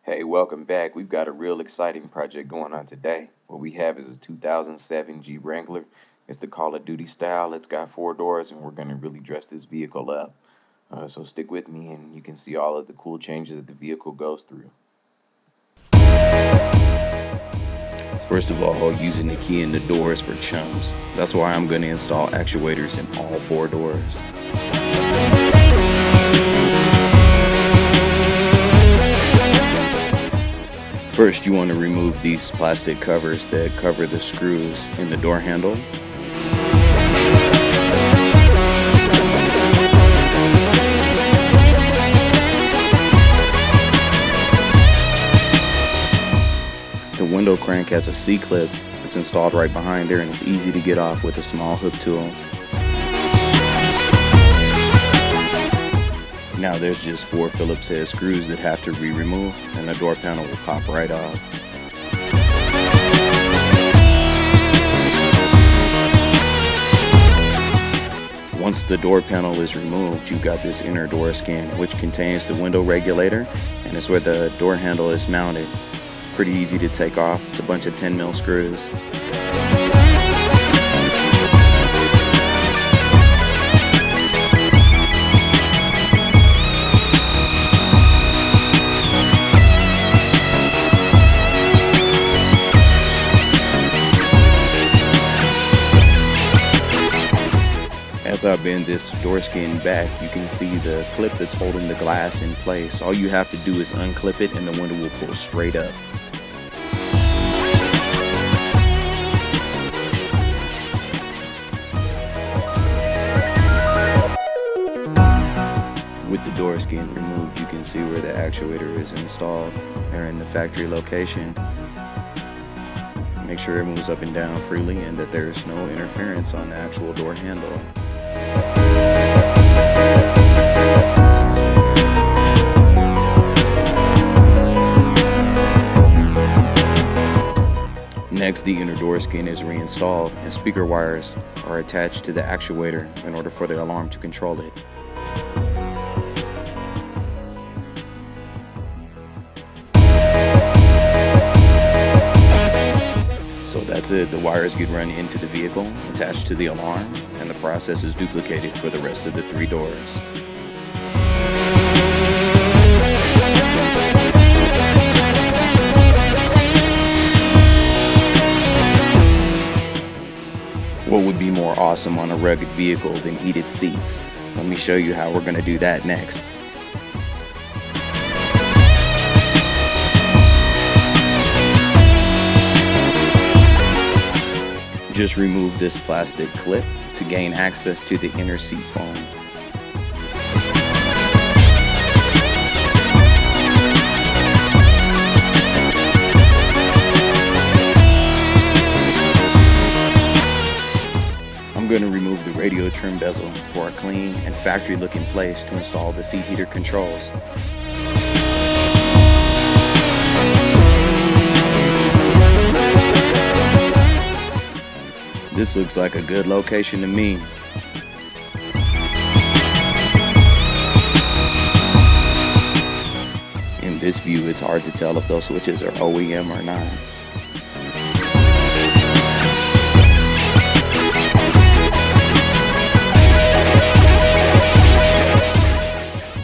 Hey, welcome back. We've got a real exciting project going on today. What we have is a 2007 Jeep Wrangler. It's the Call of Duty style. It's got 4 doors, and we're going to really dress this vehicle up. So stick with me, and you can see all of the cool changes that the vehicle goes through. First of all, using the key in the doors for chumps. That's why I'm going to install actuators in all 4 doors. First, you want to remove these plastic covers that cover the screws in the door handle. The window crank has a C-clip. It's installed right behind there, and it's easy to get off with a small hook tool. Now there's just 4 Phillips head screws that have to be removed, and the door panel will pop right off. Once the door panel is removed, you've got this inner door skin, which contains the window regulator, and it's where the door handle is mounted. Pretty easy to take off. It's a bunch of 10mm screws. As I bend this door skin back, you can see the clip that's holding the glass in place. All you have to do is unclip it and the window will pull straight up. With the door skin removed, you can see where the actuator is installed. They're in the factory location. Make sure it moves up and down freely and that there's no interference on the actual door handle. Next, the inner door skin is reinstalled and speaker wires are attached to the actuator in order for the alarm to control it. So that's it. The wires get run into the vehicle, attached to the alarm, and the process is duplicated for the rest of the 3 doors. What would be more awesome on a rugged vehicle than heated seats? Let me show you how we're going to do that next. Just remove this plastic clip to gain access to the inner seat foam. I'm going to remove the radio trim bezel for a clean and factory looking place to install the seat heater controls. This looks like a good location to me. In this view, it's hard to tell if those switches are OEM or not.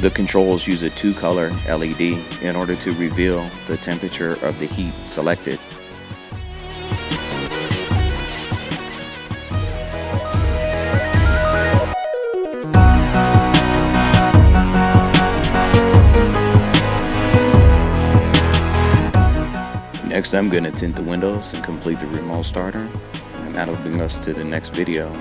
The controls use a 2-color LED in order to reveal the temperature of the heat selected. Next, I'm going to tint the windows and complete the remote starter, and that'll bring us to the next video.